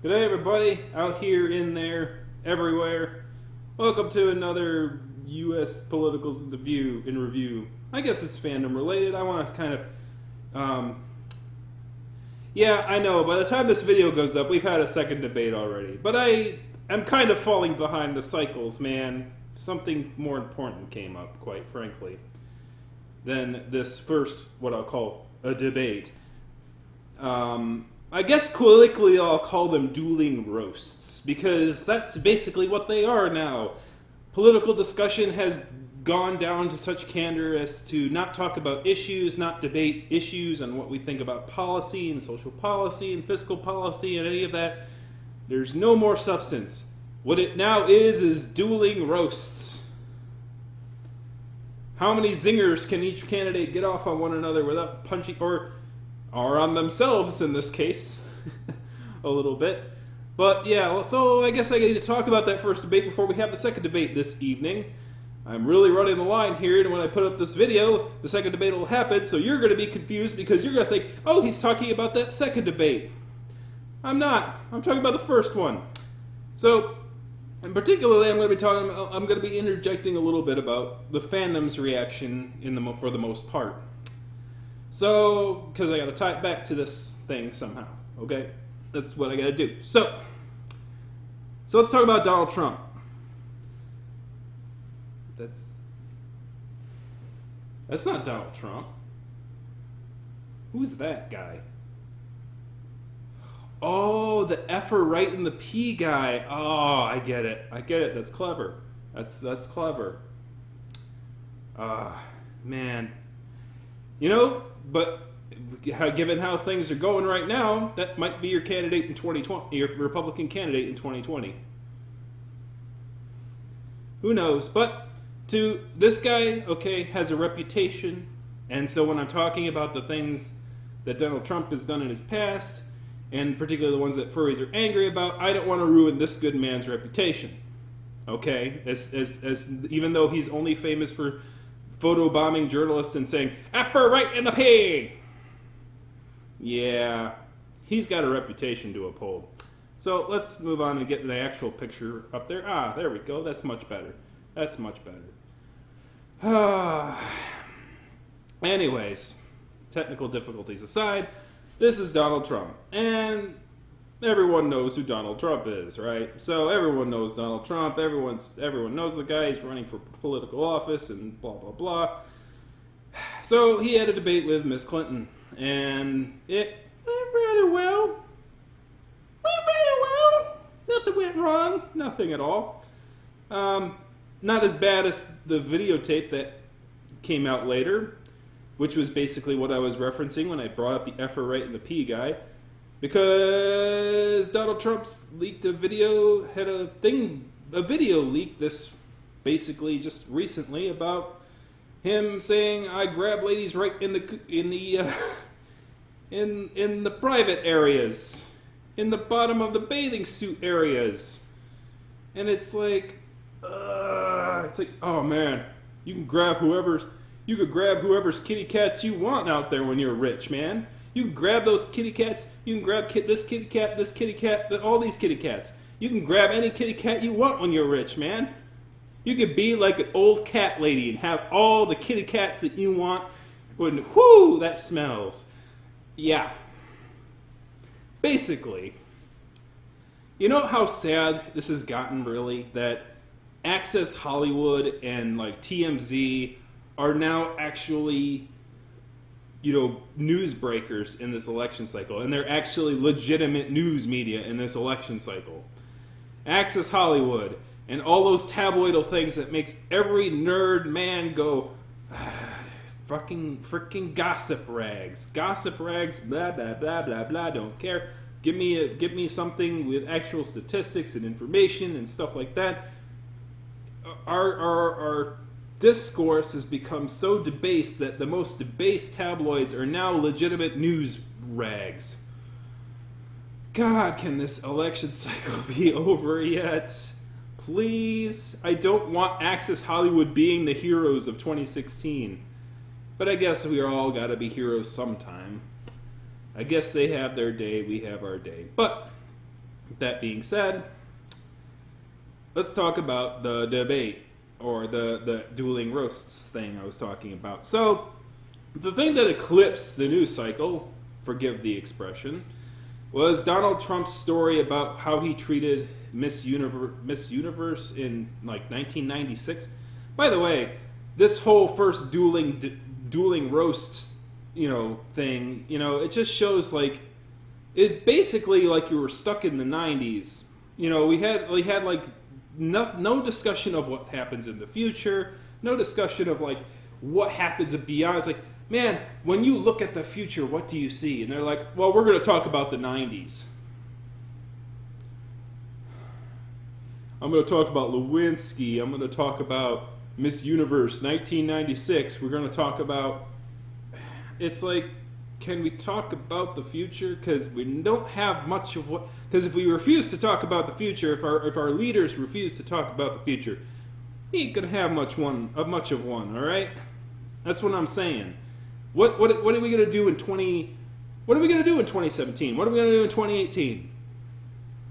Good day, everybody, out here, in there, everywhere. Welcome to another U.S. Politicals in Review. I guess it's fandom related. I want to kind of, yeah, I know. By the time this video goes up, we've had a second debate already. But I'm kind of falling behind the cycles, man. Something more important came up, quite frankly, than this first, what I'll call a debate. I guess colloquially I'll call them dueling roasts, because that's basically what they are now. Political discussion has gone down to such candor as to not talk about issues, not debate issues and what we think about policy and social policy and fiscal policy and any of that. There's no more substance. What it now is dueling roasts. How many zingers can each candidate get off on one another without punching, or on themselves in this case, a little bit. But yeah, so I guess I need to talk about that first debate before we have the second debate this evening. I'm really running the line here, and when I put up this video, the second debate will happen, so you're going to be confused because you're going to think, oh, he's talking about that second debate. I'm not. I'm talking about the first one. So, and particularly, I'm going to be interjecting a little bit about the fandom's reaction for the most part. So, because I got to tie it back to this thing somehow, okay? That's what I got to do. So let's talk about Donald Trump. That's not Donald Trump. Who's that guy? Oh, the F'er right in the P guy. Oh, I get it. That's clever. That's clever. Man. You know, but given how things are going right now, that might be your candidate in 2020, your Republican candidate in 2020. Who knows? But to this guy, okay, has a reputation, and so when I'm talking about the things that Donald Trump has done in his past, and particularly the ones that furries are angry about, I don't want to ruin this good man's reputation. Okay, as even though he's only famous for photobombing journalists and saying, F'er right in the P! Yeah, he's got a reputation to uphold. So let's move on and get the actual picture up there. Ah, there we go. That's much better. Anyways, technical difficulties aside, this is Donald Trump. And everyone knows who Donald Trump is, right? So everyone knows Donald Trump. Everyone knows the guy. He's running for political office and blah, blah, blah. So he had a debate with Miss Clinton, and it went rather well. Nothing went wrong. Nothing at all. Not as bad as the videotape that came out later, which was basically what I was referencing when I brought up the F'er right in the P guy. Because Donald Trump's leaked a video, a video leak this basically just recently about him saying, "I grab ladies right in the private areas, in the bottom of the bathing suit areas," and it's like, oh man, you could grab whoever's kitty cats you want out there when you're rich, man. You can grab those kitty cats. You can grab this kitty cat, all these kitty cats. You can grab any kitty cat you want when you're rich, man. You could be like an old cat lady and have all the kitty cats that you want. When, whoo, that smells. Yeah. Basically, you know how sad this has gotten, really? That Access Hollywood and like TMZ are now actually, newsbreakers in this election cycle, and they're actually legitimate news media in this election cycle. Access Hollywood and all those tabloidal things that makes every nerd man go, freaking gossip rags, blah blah blah blah blah. Don't care. Give me something with actual statistics and information and stuff like that. Our discourse has become so debased that the most debased tabloids are now legitimate news rags. God, can this election cycle be over yet? Please. I don't want Access Hollywood being the heroes of 2016. But I guess we all gotta be heroes sometime. I guess they have their day, we have our day. But that being said, let's talk about the debate, or the dueling roasts thing I was talking about. So, the thing that eclipsed the news cycle, forgive the expression, was Donald Trump's story about how he treated Miss Universe in like 1996. By the way, this whole first dueling roast, thing, it just shows like is basically like you were stuck in the 90s. We had like no discussion of what happens in the future, no discussion of like what happens beyond. It's like, man, when you look at the future, what do you see? And they're like, well, we're going to talk about the 90s. I'm going to talk about Lewinsky. I'm going to talk about Miss Universe 1996. We're going to talk about... It's like, can we talk about the future? Because we don't have much of what... Because if we refuse to talk about the future, if our leaders refuse to talk about the future, we ain't going to have much of one, all right? That's what I'm saying. What are we going to do in 2017? What are we going to do in 2018?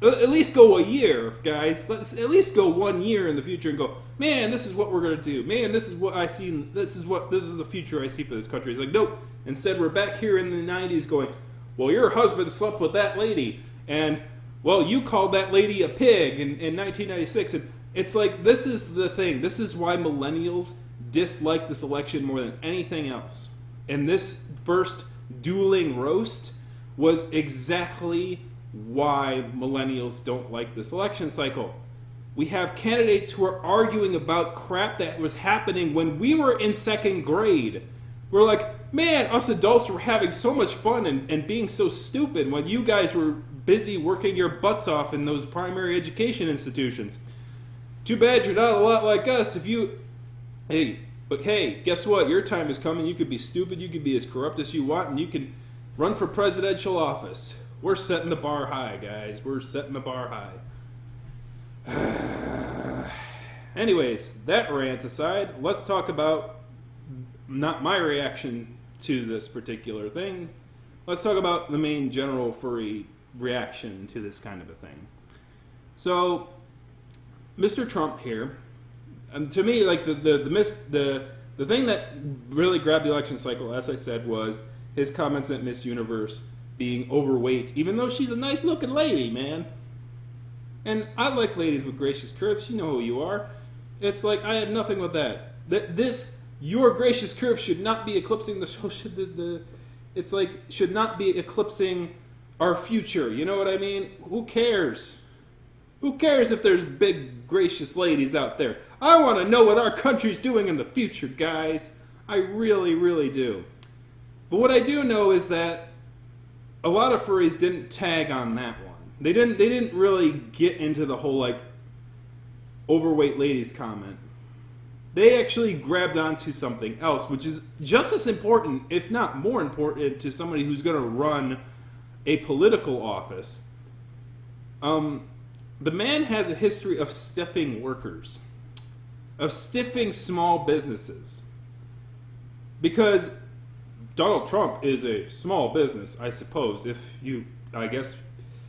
At least go a year, guys. Let's at least go 1 year in the future and go, man, this is what we're going to do. Man, this is what I see. This is the future I see for this country. It's like, nope. Instead, we're back here in the 90s going, well, your husband slept with that lady. And, well, you called that lady a pig in 1996. And it's like, this is the thing. This is why millennials dislike this election more than anything else. And this first dueling roast was exactly why millennials don't like this election cycle. We have candidates who are arguing about crap that was happening when we were in second grade. We're like, man, us adults were having so much fun and being so stupid when you guys were busy working your butts off in those primary education institutions. Too bad you're not a lot like us. But hey, guess what? Your time is coming. You could be stupid. You could be as corrupt as you want, and you can run for presidential office. We're setting the bar high, guys. We're setting the bar high. Anyways, that rant aside, let's talk about not my reaction to this particular thing. Let's talk about the main general furry reaction to this kind of a thing. So, Mr. Trump here, to me, like the thing that really grabbed the election cycle, as I said, was his comments that Miss Universe being overweight, even though she's a nice looking lady, man. And I like ladies with gracious curves. You know who you are. It's like, I have nothing with that. Your gracious curves should not be eclipsing it's like, should not be eclipsing our future. You know what I mean? Who cares? Who cares if there's big, gracious ladies out there? I want to know what our country's doing in the future, guys. I really, really do. But what I do know is that a lot of furries didn't tag on that one. They didn't really get into the whole, like, overweight ladies comment. They actually grabbed onto something else, which is just as important, if not more important, to somebody who's going to run a political office. The man has a history of stiffing workers, of stiffing small businesses. Because Donald Trump is a small business, I suppose. I guess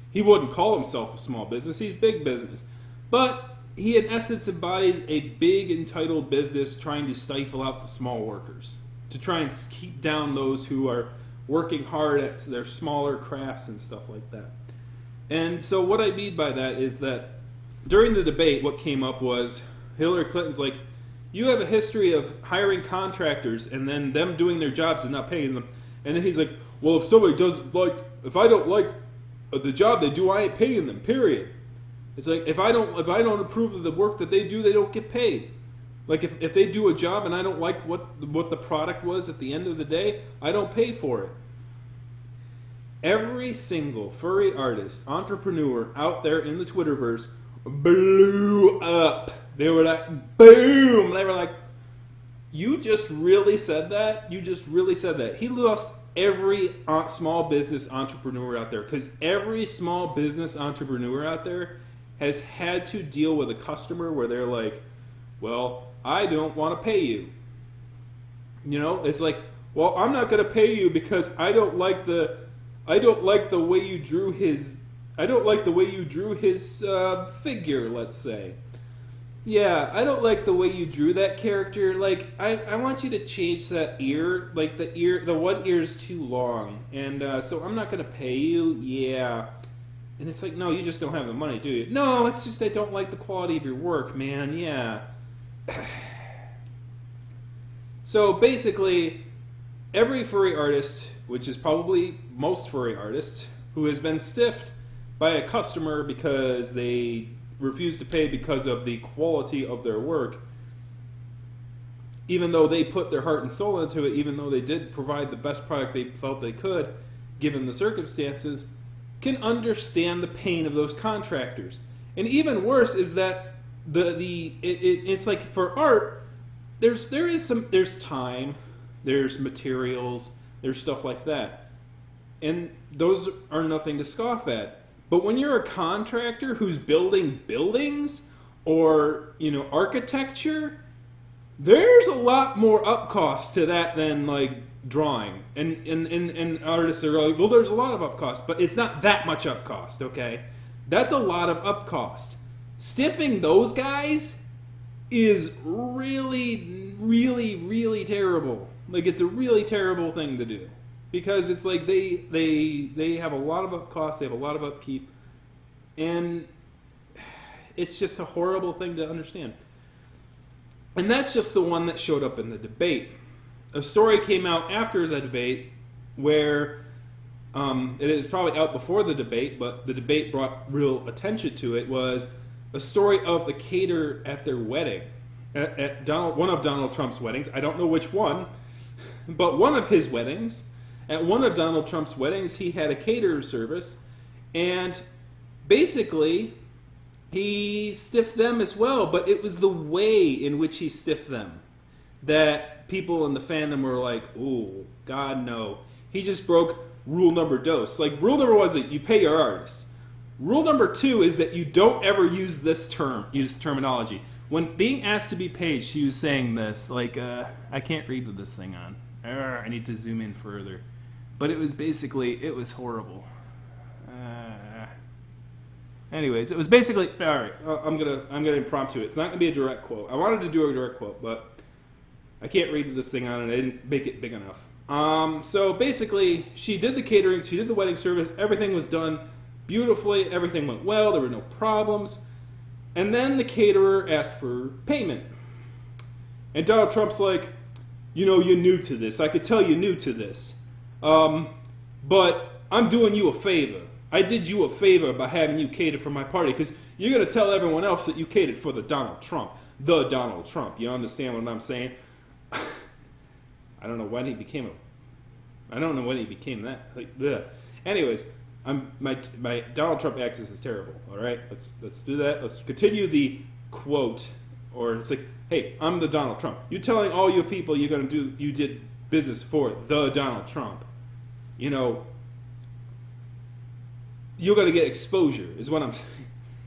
he wouldn't call himself a small business. He's big business. But he, in essence, embodies a big, entitled business trying to stifle out the small workers, to try and keep down those who are working hard at their smaller crafts and stuff like that. And so what I mean by that is that during the debate, what came up was Hillary Clinton's like, you have a history of hiring contractors and then them doing their jobs and not paying them. And then he's like, well, if I don't like the job they do, I ain't paying them, period. It's like, if I don't approve of the work that they do, they don't get paid. Like, if they do a job and I don't like what the product was at the end of the day, I don't pay for it. Every single furry artist, entrepreneur out there in the Twitterverse blew up. They were like, boom! They were like, you just really said that? You just really said that. He lost every small business entrepreneur out there, because every small business entrepreneur out there has had to deal with a customer where they're like, well, I don't want to pay you. You know, it's like, well, I'm not going to pay you because I don't like the way you drew his I don't like the way you drew his figure, let's say. Yeah, I don't like the way you drew that character. Like, I want you to change that ear. Like, the one ear's too long. And so I'm not going to pay you. Yeah. And it's like, no, you just don't have the money, do you? No, it's just I don't like the quality of your work, man. Yeah. So basically, every furry artist, which is probably most furry artists, who has been stiffed by a customer because they refuse to pay because of the quality of their work, even though they put their heart and soul into it, even though they did provide the best product they felt they could, given the circumstances, can understand the pain of those contractors. And even worse is that it's like for art, there's time, there's materials, there's stuff like that, and those are nothing to scoff at. But when you're a contractor who's building buildings or, architecture, there's a lot more up cost to that than like drawing. And artists are like, well, there's a lot of up cost, but it's not that much up cost, okay? That's a lot of up cost. Stiffing those guys is really, really, really terrible. Like, it's a really terrible thing to do. Because it's like they have a lot of up costs, they have a lot of upkeep, and it's just a horrible thing to understand. And that's just the one that showed up in the debate. A story came out after the debate where it is probably out before the debate, but the debate brought real attention to it, was a story of the caterer at their wedding, at one of Donald Trump's weddings. I don't know which one, but one of his weddings. At one of Donald Trump's weddings, he had a caterer service, and basically, he stiffed them as well, but it was the way in which he stiffed them that people in the fandom were like, ooh, God, no. He just broke rule number dos. Like, rule number one is that you pay your artist. Rule number two is that you don't ever use this terminology. When being asked to be paid, she was saying this, like, I can't read with this thing on. I need to zoom in further. But it was basically, it was horrible. Anyways, it was basically, all right, I'm gonna impromptu it. It's not gonna be a direct quote. I wanted to do a direct quote, but I can't read this thing on, and I didn't make it big enough. So basically, she did the catering, she did the wedding service, everything was done beautifully, everything went well, there were no problems. And then the caterer asked for payment. And Donald Trump's like, you're new to this. I could tell you're new to this. But I'm doing you a favor. I did you a favor by having you cater for my party, because you're going to tell everyone else that you catered for the Donald Trump. The Donald Trump. You understand what I'm saying? I don't know when he became that. Like, bleh. Anyways, my Donald Trump access is terrible. All right, let's do that. Let's continue the quote, or it's like, hey, I'm the Donald Trump. You're telling all your people you did business for the Donald Trump. You're going to get exposure, is what I'm saying.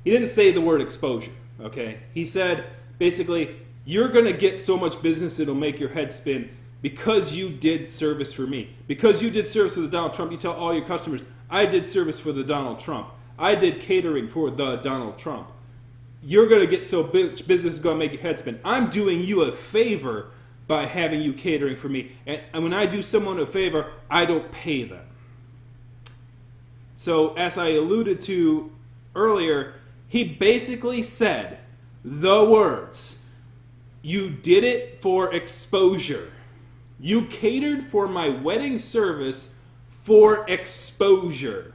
He didn't say the word exposure, okay? He said, basically, you're going to get so much business it'll make your head spin because you did service for me. Because you did service for the Donald Trump, you tell all your customers, I did service for the Donald Trump. I did catering for the Donald Trump. You're going to get so much business is going to make your head spin. I'm doing you a favor by having you catering for me. And when I do someone a favor, I don't pay them. So, as I alluded to earlier, he basically said the words, you did it for exposure. You catered for my wedding service for exposure.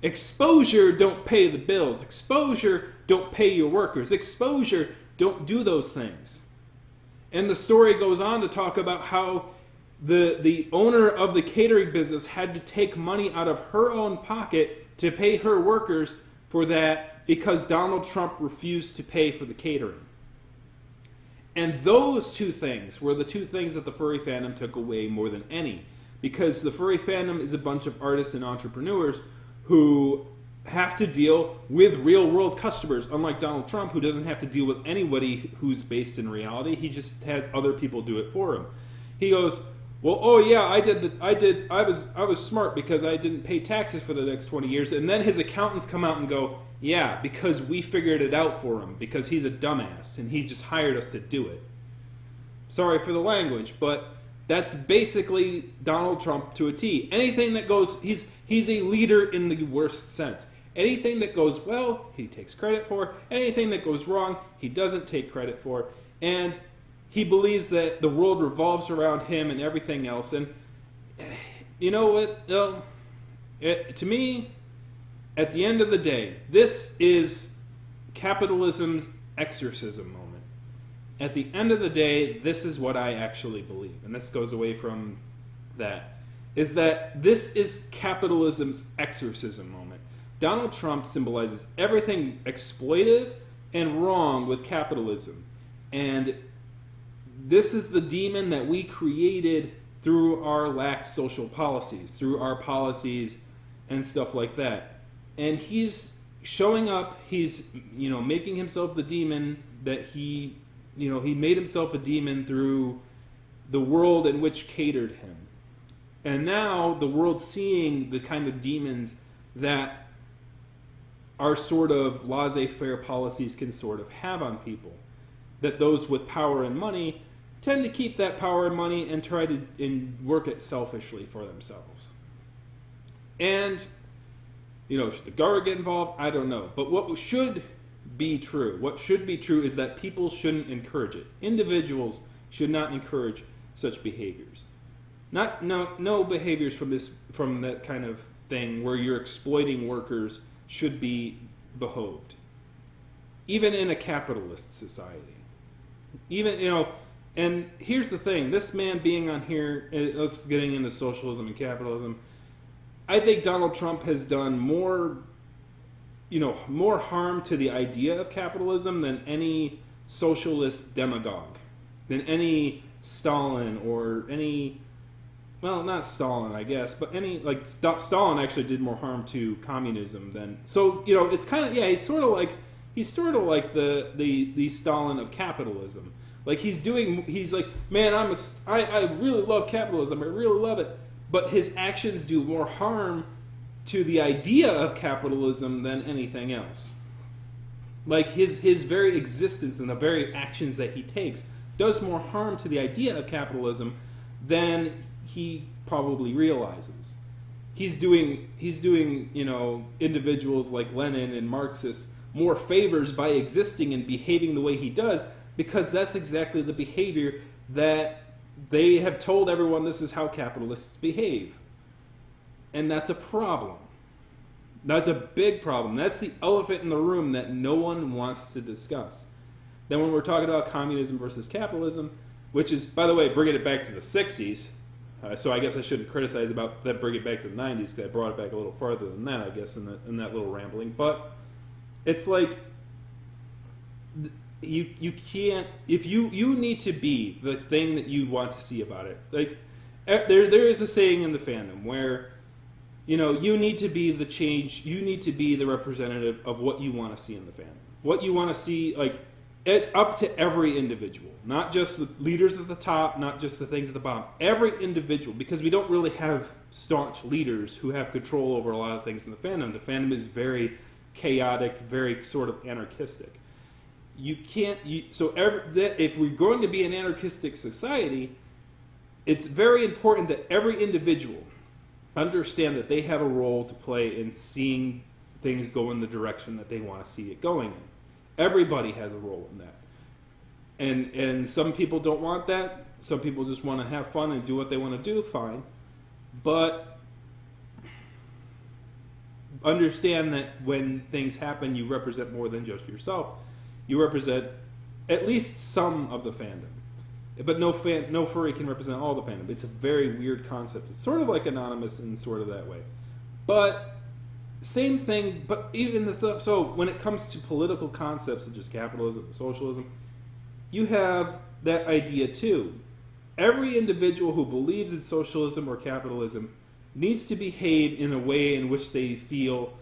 Exposure don't pay the bills. Exposure don't pay your workers. Exposure don't do those things. And the story goes on to talk about how the owner of the catering business had to take money out of her own pocket to pay her workers for that because Donald Trump refused to pay for the catering. And those two things were the two things that the furry fandom took away more than any. Because the furry fandom is a bunch of artists and entrepreneurs who have to deal with real-world customers, unlike Donald Trump, who doesn't have to deal with anybody who's based in reality. He just has other people do it for him. He goes, well, oh yeah, I was smart because I didn't pay taxes for the next 20 years. And then his accountants come out and go, yeah, because we figured it out for him because he's a dumbass and he just hired us to do it. Sorry for the language, but that's basically Donald Trump to a T. Anything that goes, he's a leader in the worst sense. Anything that goes well, he takes credit for. Anything that goes wrong, he doesn't take credit for. And he believes that the world revolves around him and everything else. And you know what? To me, at the end of the day, this is capitalism's exorcism moment. At the end of the day, this is what I actually believe. And this goes away from that. Is that this is capitalism's exorcism moment. Donald Trump symbolizes everything exploitive and wrong with capitalism. And this is the demon that we created through our lax social policies, through our policies and stuff like that. And he's showing up, he's, making himself the demon that he made himself a demon through the world in which catered him. And now the world's seeing the kind of demons that our sort of laissez-faire policies can sort of have on people. That those with power and money tend to keep that power and money and try to work it selfishly for themselves. And, should the government get involved? I don't know. But what should be true is that people shouldn't encourage it. Individuals should not encourage such behaviors. No behaviors from that kind of thing where you're exploiting workers should be behoved. Even in a capitalist society. And here's the thing, this man being on here, us getting into socialism and capitalism, I think Donald Trump has done more harm to the idea of capitalism than any socialist demagogue, than any Stalin or any, well, not Stalin, I guess, but Stalin actually did more harm to communism than, so, it's kind of, he's sort of like the Stalin of capitalism. Like he's like, man, I really love capitalism, I really love it, but his actions do more harm to the idea of capitalism than anything else. Like his very existence and the very actions that he takes does more harm to the idea of capitalism than he probably realizes. He's doing individuals like Lenin and Marxists more favors by existing and behaving the way he does, because that's exactly the behavior that they have told everyone this is how capitalists behave. And that's a problem. That's a big problem. That's the elephant in the room that no one wants to discuss. Then when we're talking about communism versus capitalism, which is, by the way, bringing it back to the 60s, so I guess I shouldn't criticize about that, bring it back to the 90s, because I brought it back a little farther than that, I guess, in that little rambling. But it's like, you can't, if you need to be the thing that you want to see about it. Like, there is a saying in the fandom where, you need to be the change, you need to be the representative of what you want to see in the fandom. What you want to see, like, it's up to every individual, not just the leaders at the top, not just the things at the bottom. Every individual, because we don't really have staunch leaders who have control over a lot of things in the fandom. The fandom is very chaotic, very sort of anarchistic. If we're going to be an anarchistic society, it's very important that every individual understand that they have a role to play in seeing things go in the direction that they want to see it going in. Everybody has a role in that. And some people don't want that. Some people just want to have fun and do what they want to do, fine. But understand that when things happen, you represent more than just yourself. You represent at least some of the fandom. But no furry can represent all the fandom. It's a very weird concept. It's sort of like Anonymous in sort of that way. But same thing, but even so when it comes to political concepts such as capitalism, socialism, you have that idea too. Every individual who believes in socialism or capitalism needs to behave in a way in which they feel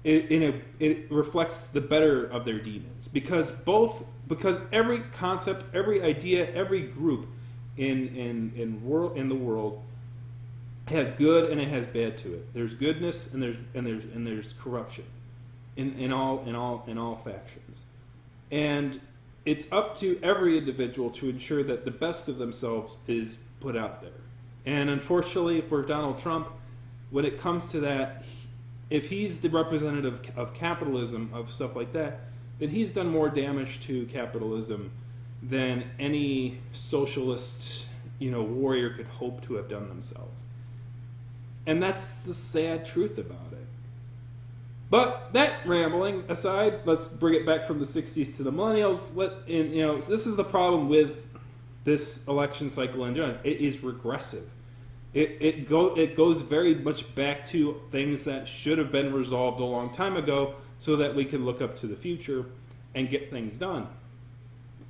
it reflects the better of their demons. Because every concept, every idea, every group in the world has good and it has bad to it. There's goodness and there's corruption in all factions. And it's up to every individual to ensure that the best of themselves is put out there. And unfortunately for Donald Trump, when it comes to that, if he's the representative of capitalism, of stuff like that, then he's done more damage to capitalism than any socialist, warrior could hope to have done themselves. And that's the sad truth about it. But that rambling aside, let's bring it back from the 60s to the millennials. This is the problem with this election cycle in general. It is regressive. It goes very much back to things that should have been resolved a long time ago so that we can look up to the future and get things done.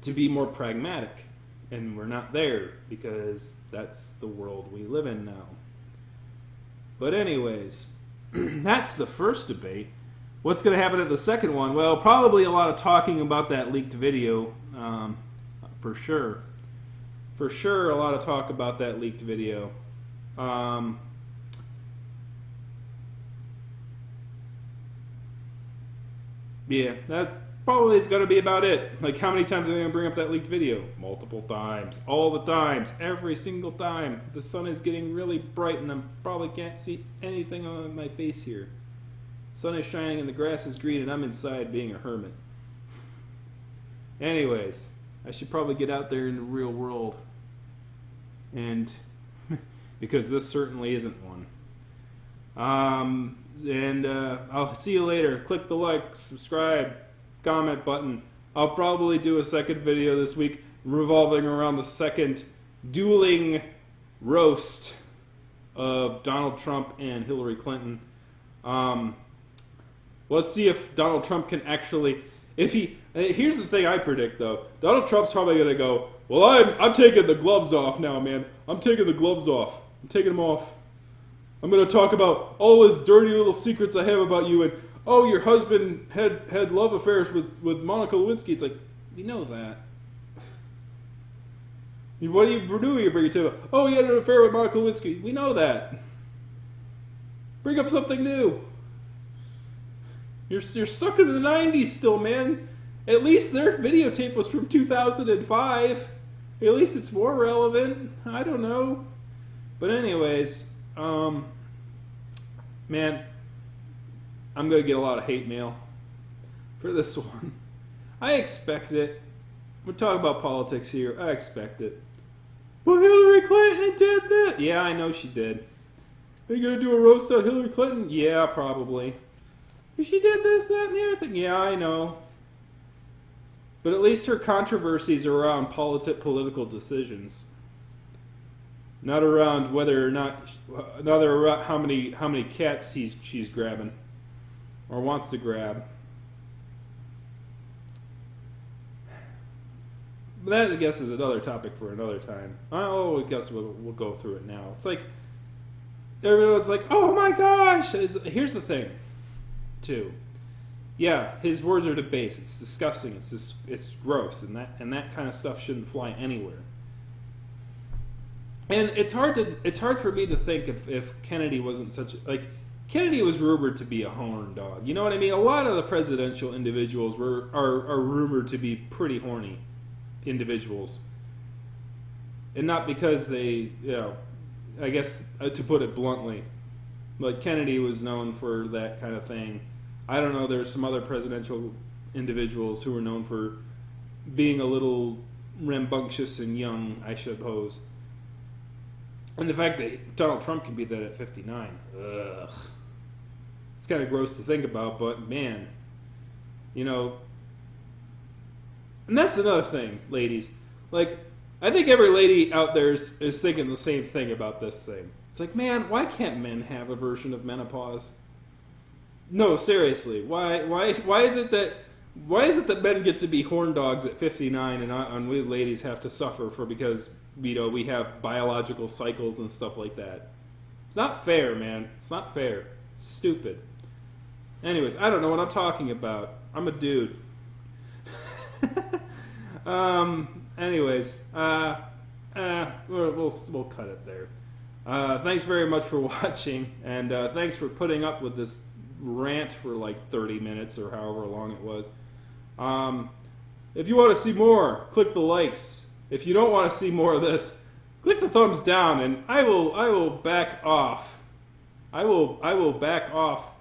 To be more pragmatic. And we're not there because that's the world we live in now. But anyways, that's the first debate. What's going to happen at the second one? Well, probably a lot of talking about that leaked video, for sure. For sure, a lot of talk about that leaked video. Yeah, that probably is going to be about it. Like, how many times are they going to bring up that leaked video? Multiple times. All the times. Every single time. The sun is getting really bright and I probably can't see anything on my face here. Sun is shining and the grass is green and I'm inside being a hermit. Anyways, I should probably get out there in the real world. And because this certainly isn't one. I'll see you later. Click the like, subscribe, comment button. I'll probably do a second video this week revolving around the second dueling roast of Donald Trump and Hillary Clinton. Let's see if Donald Trump can actually... Here's the thing I predict, though. Donald Trump's probably going to go, well, I'm taking the gloves off now, man. I'm taking the gloves off. I'm taking them off. I'm going to talk about all his dirty little secrets I have about you, and, oh, your husband had love affairs with Monica Lewinsky. It's like, we know that. What do you do? You bring it to, oh, he had an affair with Monica Lewinsky. We know that. Bring up something new. You're stuck in the 90s still, man. At least their videotape was from 2005. At least it's more relevant. I don't know. But anyways, man, I'm going to get a lot of hate mail for this one. I expect it. We're talking about politics here. I expect it. Well, Hillary Clinton did that. Yeah, I know she did. Are you going to do a roast on Hillary Clinton? Yeah, probably. She did this, that, and the other thing. Yeah, I know. But at least her controversies are around political decisions. Not around whether or not, not around how many cats she's grabbing or wants to grab. But that, I guess, is another topic for another time. I guess we'll go through it now. It's like everyone's like, "Oh my gosh!" Here's the thing, too. Yeah, his words are debased. It's disgusting. It's gross, and that kind of stuff shouldn't fly anywhere. And it's hard for me to think if Kennedy wasn't Kennedy was rumored to be a horn dog. You know what I mean? A lot of the presidential individuals are rumored to be pretty horny individuals. And not because they, I guess to put it bluntly, like Kennedy was known for that kind of thing. I don't know, there's some other presidential individuals who were known for being a little rambunctious and young, I suppose. And the fact that Donald Trump can be that at 59, ugh. It's kind of gross to think about, but man, and that's another thing, ladies. Like, I think every lady out there is thinking the same thing about this thing. It's like, man, why can't men have a version of menopause? No, seriously, why is it that men get to be horn dogs at 59 and we ladies have to suffer because we have biological cycles and stuff like that? It's not fair, man. It's not fair. It's stupid. Anyways, I don't know what I'm talking about. I'm a dude. Anyways, we'll cut it there. Thanks very much for watching, and thanks for putting up with this rant for like 30 minutes or however long it was. If you want to see more, click the likes. If you don't want to see more of this, click the thumbs down, and I will back off. I will back off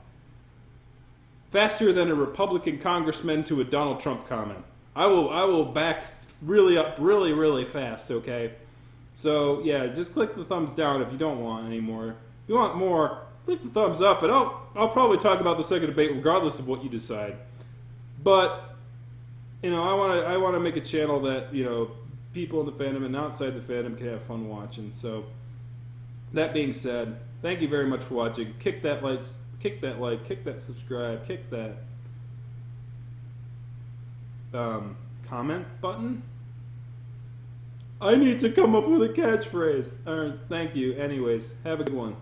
faster than a Republican congressman to a Donald Trump comment. I will back really up really fast, okay? So yeah, just click the thumbs down if you don't want any more. If you want more, click the thumbs up, and I'll probably talk about the second debate regardless of what you decide. But you know, I want to make a channel that, you know, people in the fandom and outside the fandom can have fun watching. So that being said, thank you very much for watching. Kick that like, kick that subscribe, kick that comment button. I need to come up with a catchphrase. All right, thank you. Anyways, have a good one.